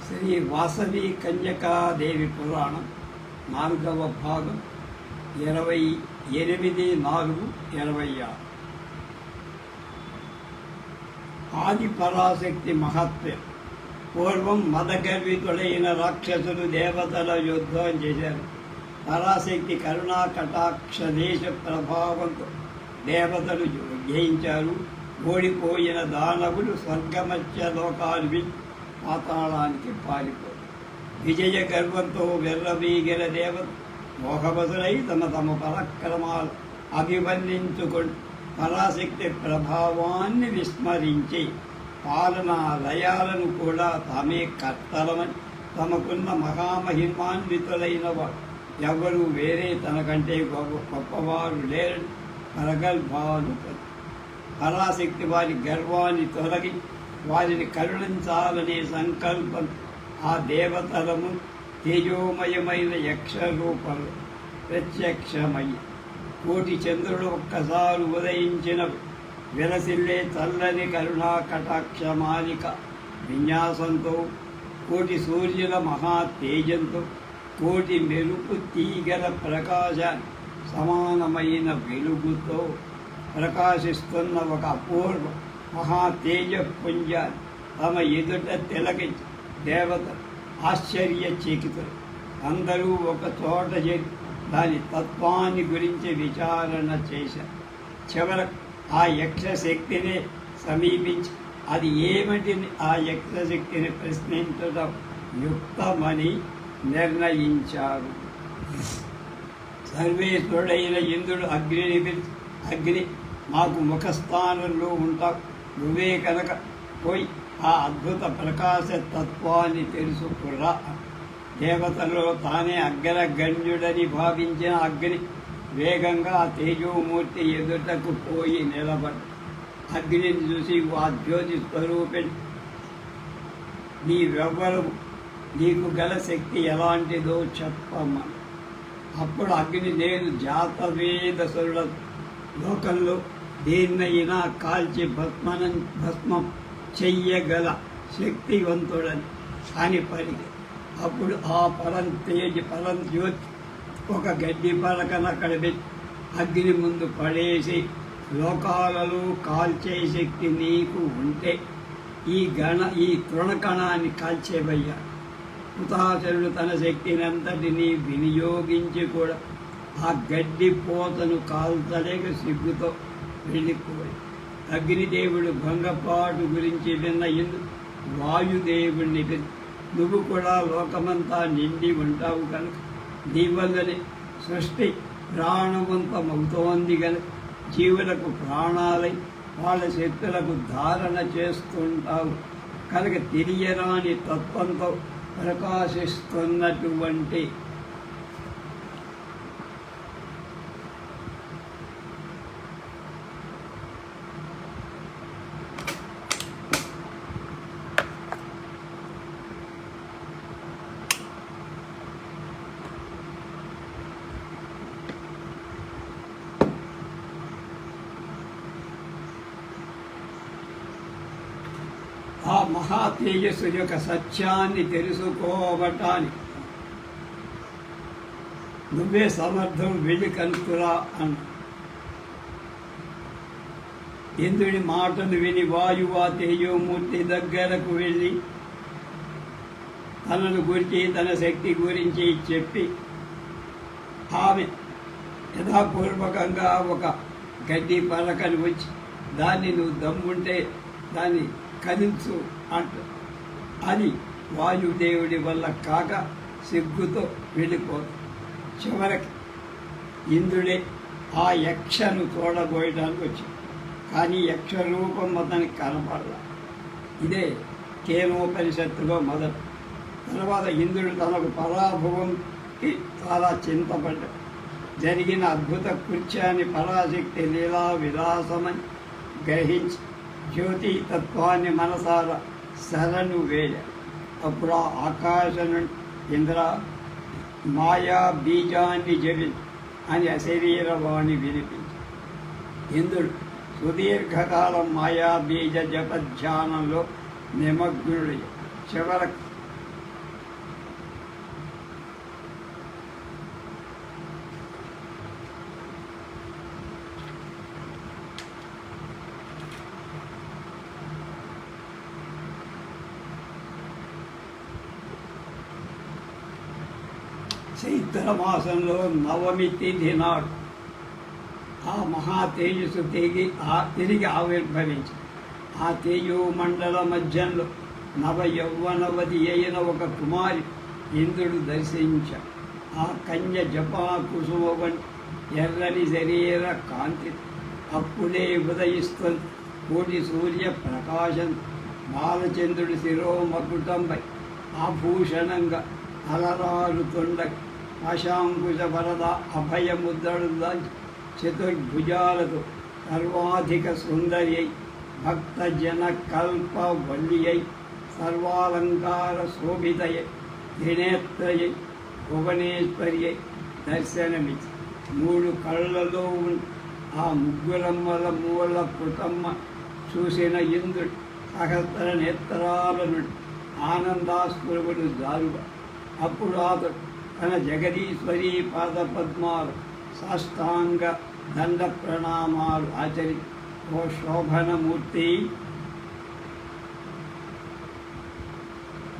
శ్రీ వాసవి కన్యకాదేవి పురాణం 4వ భాగం 28/4/26. ఆది పరాశక్తి మహత్వం. పూర్వం మదగర్వితుడైన రాక్షసులు దేవతల యుద్ధం చేశారు. పరాశక్తి కరుణా కటాక్ష దేశ ప్రభావంతో దేవతలు జయించారు. ఓడిపోయిన దానవులు స్వర్గమధ్య లోకాలు పాతాళానికి పారిపోరు. విజయ గర్వంతో వెర్రవీగిన దేవత మోహవసులై తమ పరాక్రమాలు అభివర్ణించుకొని పరాశక్తి ప్రభావాన్ని విస్మరించి పాలనా లయాలను కూడా తామే కర్తలమని తమకున్న మహామహిమాన్వితులైన వారు ఎవరు వేరే తనకంటే గొప్పవారు లేరని ప్రగల్భాలు. పరాశక్తి వారి గర్వాన్ని తొలగి వారిని కరుణించాలనే సంకల్పం ఆ దేవతలము తేజోమయమైన యక్షరూపంలో ప్రత్యక్షమయ్యి కోటి చంద్రుడు ఒక్కసారి ఉదయించిన విలసిల్లే చల్లని కరుణా కటాక్షమాలిక విన్యాసంతో కోటి సూర్యుల మహా తేజంతో కోటి మెరుపు తీగల ప్రకాశాన్ని సమానమైన వెలుగుతో ప్రకాశిస్తున్న ఒక అపూర్వ మహా తేజపుంజాన్ని తమ ఎదుట తిలకించి దేవత ఆశ్చర్యచకితులు. అందరూ ఒక చోట చేరి దాని తత్వాన్ని గురించి విచారణ చేశారు. చివరకు ఆ యక్షశక్తిని సమీపించి అది ఏమిటి ఆ యక్షశక్తిని ప్రశ్నించడం యుక్తమని నిర్ణయించారు. సర్వేశ్వరుడైన ఇంద్రుడు అగ్నిని పిలిచి, అగ్ని మాకు ముఖస్థానంలో ఉంటావు, నువ్వే కనుక పోయి ఆ అద్భుత ప్రకాశ తత్వాన్ని తెలుసుకురా. దేవతల్లో తానే అగ్రగణ్యుడని భావించిన అగ్ని వేగంగా ఆ తేజోమూర్తి ఎదుటకు పోయి నిలబడి అగ్నిని చూసి ఆ జ్యోతి స్వరూపిణి నీవెవ్వరు, నీకు గల శక్తి ఎలాంటిదో చెప్పమ్మని. అప్పుడు అగ్ని నేను జాతవేదసురుడ లోకంలో దేన్నైనా కాల్చి భస్మం చెయ్యగల శక్తివంతుడని అని పలికి. అప్పుడు ఆ పరం జ్యోతి ఒక గడ్డి పలకను అక్కడ పెట్టి అగ్ని ముందు పడేసి, లోకాలలో కాల్చే శక్తి నీకు ఉంటే ఈ తృణకణాన్ని కాల్చేవయ్యా. హుతాశనుడు తన శక్తిని అంతటినీ వినియోగించి కూడా ఆ గడ్డి పోతను కాల్చలేక సిగ్గుతో వెళ్ళిపోయి. అగ్నిదేవుడు భంగపాటు గురించి విన్న ఇంద్రుడు వాయుదేవుడిని పిలిచి, నువ్వు కూడా లోకమంతా నిండి ఉంటావు కనుక నీ వల్లనే సృష్టి ప్రాణవంతమవుతోంది కనుక జీవులకు ప్రాణాలై వాళ్ళ శక్తులకు ధారణ చేస్తుంటావు కనుక తెలియరాని తత్వంతో ప్రకాశిస్తున్నటువంటి ఆ మహా తేజస్సు యొక్క సత్యాన్ని తెలుసుకోవటానికి నువ్వే సమర్థం, వెళ్ళి కనుక్కురా అన్న. ఇంద్రుడి మాటను విని వాయువు ఆ తేజోమూర్తి దగ్గరకు వెళ్ళి తనను గురించి తన శక్తి గురించి చెప్పి ఆమె యథాపూర్వకంగా ఒక గడ్డి పలకను వచ్చి దాన్ని నువ్వు దమ్ముంటే దాన్ని కదించు అంట. అది వాయుదేవుడి వల్ల కాక సిగ్గుతో వెళ్ళిపోతుంది. చివరికి ఇంద్రుడే ఆ యక్షను చూడబోయడానికి వచ్చింది. కానీ యక్ష రూపం అతనికి కనపడాల. ఇదే కేనోపనిషత్తులో మొదలు. తర్వాత ఇంద్రుడు తనకు పరాభవంకి చాలా చింతపడ్డాడు. జరిగిన అద్భుత కృత్యాన్ని పరాశక్తి లీలా విలాసమని గ్రహించి జ్యోతి తత్వాన్ని మనసారా శరణు వేయ. అప్పుడు ఆ ఆకాశం నుండి ఇంద్ర మాయా బీజాన్ని జపి అని అశరీరవాణి వినిపించి ఇంద్రుడు సుదీర్ఘకాలం మాయా బీజ జపధ్యానంలో నిమగ్నుడు. చివరకు చైత్రమాసంలో నవమి తిథి నాడు ఆ మహా తేజస్సు తిరిగి ఆవిర్భవించి ఆ తేజోమండల మధ్యంలో నవయౌవనవతి అయిన ఒక కుమారి ఇంద్రుడు దర్శించాడు. ఆ కన్య జపా కుసుమ వంటి ఎర్రని శరీర కాంతి అప్పుడే ఉదయిస్తుంది. కోటి సూర్య ప్రకాశం బాలచంద్రుడి శిరోమకుటంపై ఆభూషణంగా అలరారుతుండ పాశాంకుశ వరద అభయముద్రడు దాల్చి చతుర్భుజాలతో సర్వాధిక సుందరి అయి భక్తజన కల్ప వల్లియై సర్వాలంకార శోభితయై త్రినేత్రయై భువనేశ్వర్యై దర్శనమిచ్చి మూడు కళ్ళలో ఉన్న ఆ ముగ్గురమ్మల మూల పుటమ్మ చూసిన ఇంద్రుడు సహస్ర నేత్రాల నుండి ఆనందాస్పృవుడు జారుగా అప్పుడు అతడు తన జగదీశ్వరీ పాదపద్మాలు సాష్టాంగ దండ ప్రణామాలు ఆచరించి ఓ శోభనమూర్తి,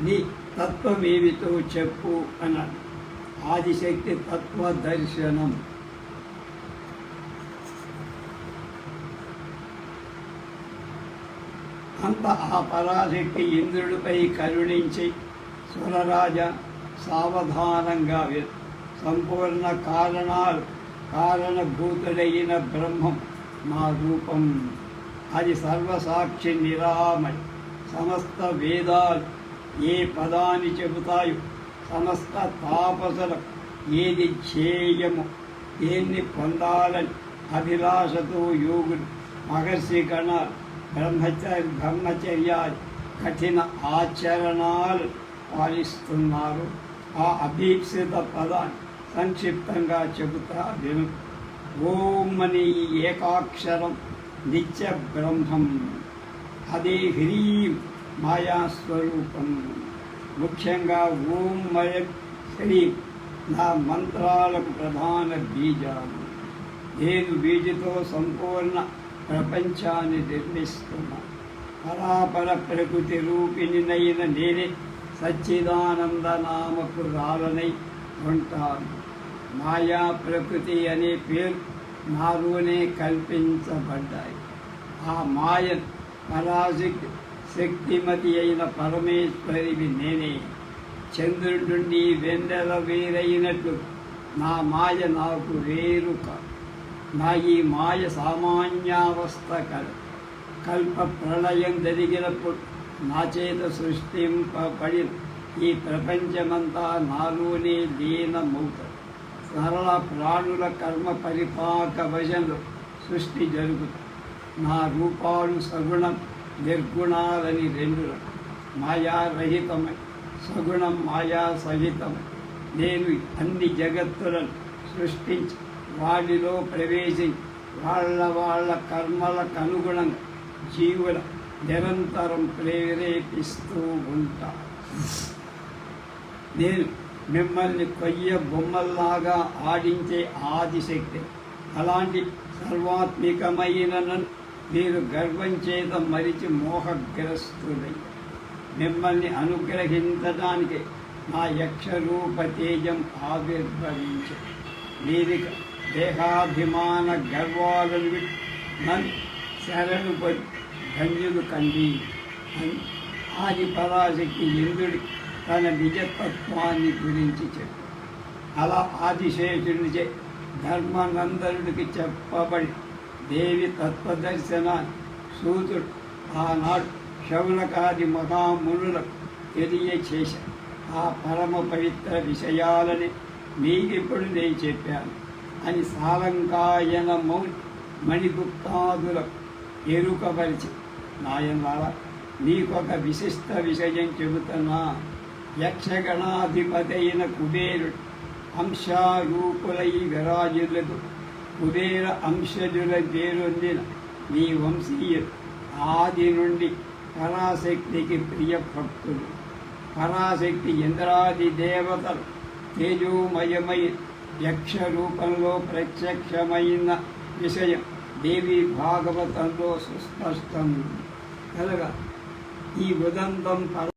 నీ తత్వమేమితో చెప్పు అన్నాడు. ఆదిశక్తి తత్వ దర్శనం. అంత ఆ పరాశక్తి ఇంద్రుడిపై కరుణించి సురరాజ సావధానంగా సంపూర్ణ కారణభూతుడైన బ్రహ్మం మా రూపం. అది సర్వసాక్షి నిరామయ. సమస్త వేదాలు ఏ పదాన్ని చెబుతాయో, సమస్త తాపసులకు ఏది ధ్యేయము, దేన్ని పొందాలని అభిలాషతో యోగులు మహర్షి గణాలు బ్రహ్మచర్యాలు కఠిన ఆచరణాలు పాలిస్తున్నారు. ఆ అభీప్సిత పదాన్ని సంక్షిప్తంగా చెబుతా విను. ఓం అనే ఈ ఏకాక్షరం నిత్య బ్రహ్మం. అదే హ్రీం మాయాస్వరూపం. ముఖ్యంగా ఓం మయ హ్రీం నా మంత్రాలకు ప్రధాన బీజాలు. నేను వీటితో సంపూర్ణ ప్రపంచాన్ని నిర్మిస్తున్నా. పరాపర ప్రకృతి రూపిణినైన నేనే సచ్చిదానంద నామకు రాలనై ఉంటాను. మాయా ప్రకృతి అనే పేరు నాలోనే కల్పించబడ్డాయి. ఆ మాయ పరాశక్తి శక్తిమతి అయిన పరమేశ్వరివి నేనే. చంద్రుడి నుండి వెన్నెల వేరైనట్లు నా మాయ నాకు వేరు కాదు. నా ఈ మాయ సామాన్యావస్థ కల్ప ప్రళయం జరిగినప్పుడు నా చేత సృష్టింపబడిన ఈ ప్రపంచమంతా నాలోనే లీనమవుతుంది. సరళ ప్రాణుల కర్మ పరిపాక వశంలో సృష్టి జరుగుతుంది. నా రూపాలు సగుణం నిర్గుణాలని రెండు. మాయారహితమై సగుణం మాయా సహితమై నేను అన్ని జగత్తులను సృష్టించి వాటిలో ప్రవేశించి వాళ్ళ కర్మలకు అనుగుణంగా జీవుల నిరంతరం ప్రేరేపిస్తూ ఉంటా. నేను మిమ్మల్ని కొయ్య బొమ్మల్లాగా ఆడించే ఆదిశక్తి. అలాంటి సర్వాత్మికమైన మీరు గర్వం చేత మరిచి మోహగ్రస్తులై మిమ్మల్ని అనుగ్రహించడానికి నా యక్షరూప తేజం ఆవిర్భవించి మీరిక దేహాభిమాన గర్వాలను నన్ను శరణు పడి ధన్యులు కండి అని ఆది పరాశక్తి ఇంద్రుడి తన నిజతత్వాన్ని గురించి చెప్పు. అలా ఆదిశేషునిచే ధర్మనందనుడికి చెప్పబడి దేవి తత్వదర్శనాన్ని సూతుడు ఆనాడు శౌనకాది మహామునులకు తెలియచేశాడు. ఆ పరమ పవిత్ర విషయాలని మీకిప్పుడు నేను చెప్పాను అని సాలంకాయన మౌని మణిగుప్తాదులకు ఎరుకపరిచి, నాయనలారా నీకొక విశిష్ట విషయం చెబుతున్నా. యక్షగణాధిపతి అయిన కుబేరుడు అంశారూపులై విరాజులకు కుబేర అంశజుల పేరొందిన నీ వంశీయులు ఆది నుండి పరాశక్తికి ప్రియ భక్తులు. పరాశక్తి ఇంద్రాది దేవతలు తేజోమయమై యక్ష రూపంలో ప్రత్యక్షమైన విషయం దేవి భాగవతంలో సుస్పష్టం కనుక ఈ ఉదంతం